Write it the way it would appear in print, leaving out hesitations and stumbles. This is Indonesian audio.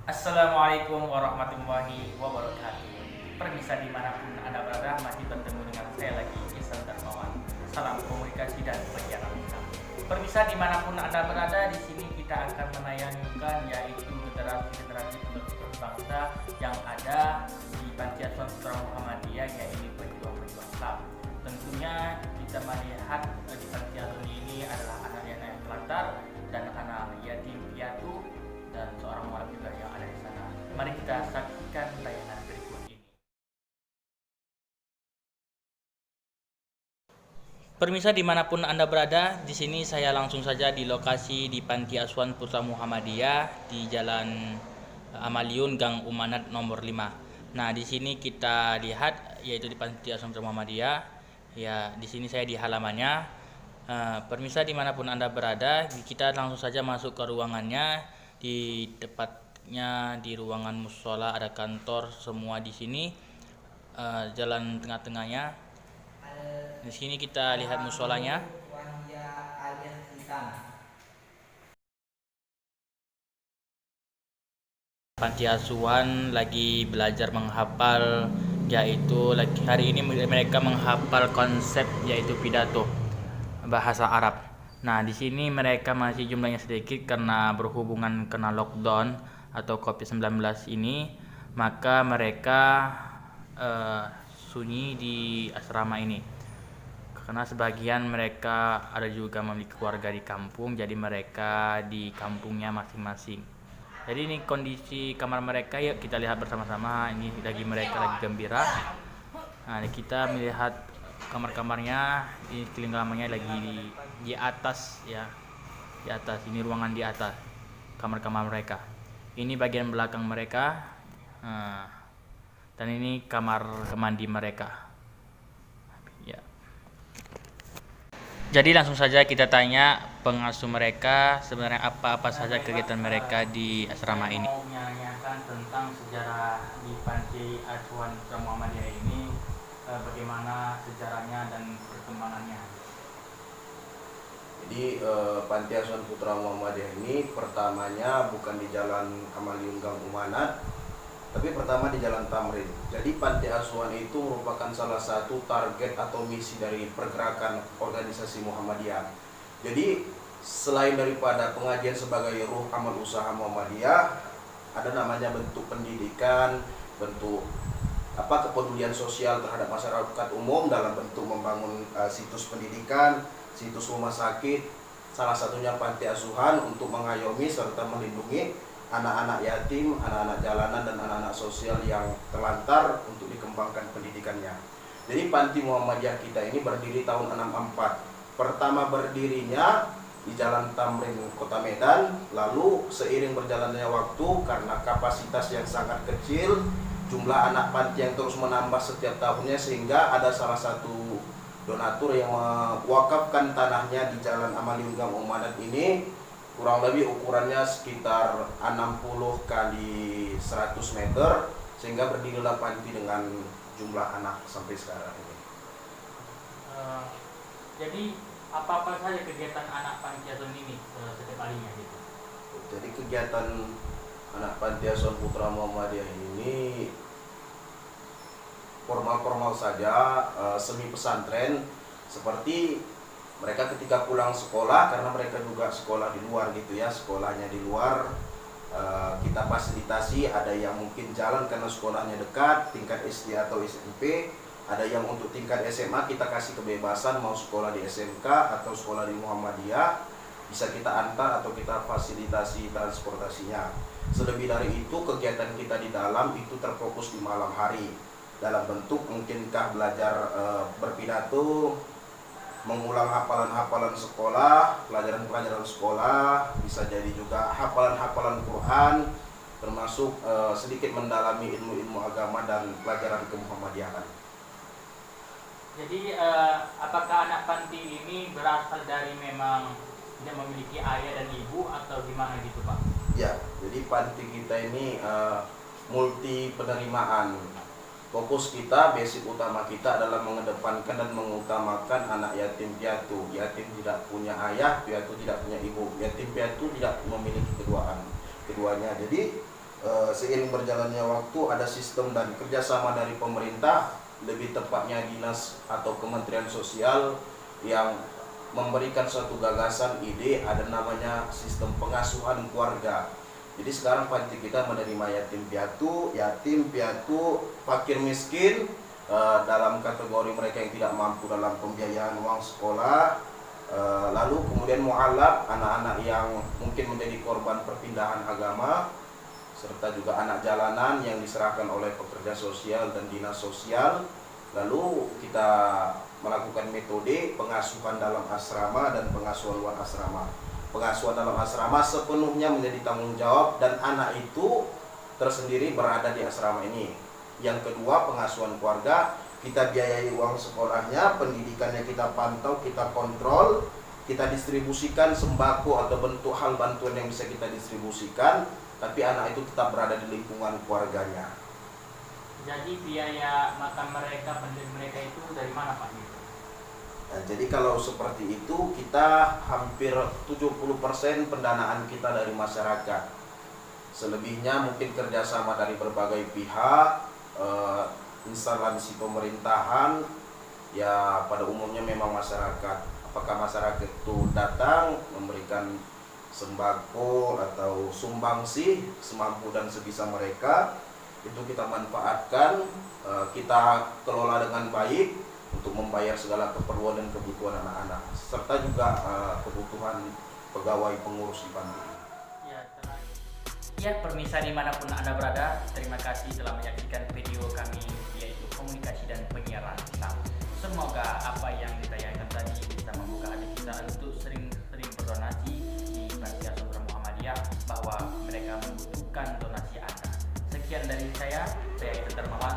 Assalamualaikum warahmatullahi wabarakatuh. Permisa dimanapun Anda berada, masih bertemu dengan saya lagi, Ihsan Darmawan. Salam komunikasi dan penyiaran Islam. Permisa dimanapun Anda berada, di sini kita akan menayangkan yaitu generasi-generasi penerus bangsa yang ada di Panti Asuhan Putra Muhammadiyah, yaitu pejuang-pejuang Islam. Tentunya kita melihat di panti asuhan ini adalah anak-anak yang telantar dan anak yatim piatu dan seorang mualaf juga yang ada di sana. Mari kita saksikan tayangan berikut ini. Permisa dimanapun Anda berada, di sini saya langsung saja di lokasi di Panti Asuhan Putra Muhammadiyah di Jalan Amaliun Gang Umanat nomor 5. Nah, di sini kita lihat yaitu di Panti Asuhan Putra Muhammadiyah. Ya, di sini saya di halamannya. Permisa dimanapun Anda berada, kita langsung saja masuk ke ruangannya. Di tepatnya di ruangan musola ada kantor semua di sini. Jalan tengah-tengahnya. Di sini kita lihat musolanya. Panti asuhan lagi belajar menghafal, yaitu hari ini mereka menghafal konsep yaitu pidato bahasa Arab. Nah, di sini mereka masih jumlahnya sedikit karena berhubungan kena lockdown atau COVID-19 ini, maka mereka sunyi di asrama ini. Karena sebagian mereka ada juga memiliki keluarga di kampung, jadi mereka di kampungnya masing-masing. Jadi ini kondisi kamar mereka, yuk kita lihat bersama-sama. Ini mereka lagi gembira. Nah, kita melihat kamar-kamarnya, ini sekeliling kamarnya lagi di atas ya. Di atas, ini ruangan di atas kamar-kamar mereka. Ini bagian belakang mereka. Dan ini kamar mandi mereka. Ya. Jadi langsung saja kita tanya pengasuh mereka sebenarnya apa saja kegiatan mereka di asrama ini. Mau menanyakan tentang sejarah di Panti Asuhan Putra Muhammadiyah ini, bagaimana sejarahnya dan perkembangannya. Jadi Panti Asuhan Putra Muhammadiyah ini pertamanya bukan di Jalan Amaliun Gang Umanat, tapi pertama di Jalan Tamrin. Jadi Panti Asuhan itu merupakan salah satu target atau misi dari pergerakan organisasi Muhammadiyah. Jadi selain daripada pengajian sebagai ruh amal usaha Muhammadiyah, ada namanya bentuk pendidikan, bentuk kepedulian sosial terhadap masyarakat umum dalam bentuk membangun situs pendidikan, situs rumah sakit, salah satunya panti asuhan untuk mengayomi serta melindungi anak-anak yatim, anak-anak jalanan dan anak-anak sosial yang terlantar untuk dikembangkan pendidikannya. Jadi Panti Muhammadiyah kita ini berdiri tahun 64. Pertama berdirinya di Jalan Tamrin, Kota Medan. Lalu seiring berjalannya waktu karena kapasitas yang sangat kecil, jumlah anak panti yang terus menambah setiap tahunnya, sehingga ada salah satu donatur yang mewakafkan tanahnya di Jalan Amaliun Gang Umanat ini. Kurang lebih ukurannya sekitar 60 kali 100 meter, sehingga berdirilah panti dengan jumlah anak sampai sekarang ini. Jadi apa saja kegiatan anak panti asuhan ini setiap harinya gitu? Jadi kegiatan anak panti asuhan Putra Muhammadiyah ini formal-formal saja, semi pesantren, seperti mereka ketika pulang sekolah, karena mereka juga sekolah di luar gitu ya, sekolahnya di luar, kita fasilitasi. Ada yang mungkin jalan karena sekolahnya dekat, tingkat SD atau SMP. Ada yang untuk tingkat SMA kita kasih kebebasan mau sekolah di SMK atau sekolah di Muhammadiyah, bisa kita antar atau kita fasilitasi transportasinya. Selebih dari itu, kegiatan kita di dalam itu terfokus di malam hari dalam bentuk mungkinkah belajar berpidato, mengulang hafalan-hafalan sekolah, pelajaran-pelajaran sekolah, bisa jadi juga hafalan-hafalan Quran, termasuk sedikit mendalami ilmu-ilmu agama dan pelajaran kemuhammadiyahan. Jadi apakah anak panti ini berasal dari memang tidak memiliki ayah dan ibu atau gimana gitu Pak? Ya, jadi panti kita ini multi penerimaan. fokus kita, basic utama kita adalah mengedepankan dan mengutamakan anak yatim piatu. Yatim tidak punya ayah, piatu tidak punya ibu. Yatim piatu tidak memiliki keduanya. Jadi seiring berjalannya waktu ada sistem dan kerjasama dari pemerintah, lebih tepatnya dinas atau Kementerian Sosial yang memberikan suatu gagasan ide, ada namanya sistem pengasuhan keluarga. Jadi sekarang panti kita menerima yatim piatu, fakir miskin, dalam kategori mereka yang tidak mampu dalam pembiayaan uang sekolah, lalu kemudian mu'alaf, anak-anak yang mungkin menjadi korban perpindahan agama, serta juga anak jalanan yang diserahkan oleh pekerja sosial dan dinas sosial. Lalu kita melakukan metode pengasuhan dalam asrama dan pengasuhan luar asrama. Pengasuhan dalam asrama sepenuhnya menjadi tanggung jawab dan anak itu tersendiri berada di asrama ini. Yang kedua, pengasuhan keluarga, kita biayai uang sekolahnya, pendidikannya kita pantau, kita kontrol, kita distribusikan sembako atau bentuk hal bantuan yang bisa kita distribusikan, tapi anak itu tetap berada di lingkungan keluarganya. Jadi biaya makan mereka, pendidikan mereka itu dari mana Pak? Nah, jadi kalau seperti itu kita hampir 70% pendanaan kita dari masyarakat. Selebihnya mungkin kerjasama dari berbagai pihak, instansi pemerintahan, ya pada umumnya memang masyarakat. Apakah masyarakat itu datang memberikan sembako atau sumbangsi semampu dan sebisa mereka, itu kita manfaatkan, kita kelola dengan baik untuk membayar segala keperluan dan kebutuhan anak-anak, serta juga kebutuhan pegawai pengurus di panti. Ya, permisa dimanapun Anda berada, terima kasih telah menyaksikan video kami, yaitu komunikasi dan penyiaran Islam. Semoga apa yang ditayangkan tadi bisa membuka hati kita untuk sering-sering berdonasi di Panti Asuhan Muhammadiyah, bahwa mereka membutuhkan donasi Anda. Sekian dari saya Itu Darmawan.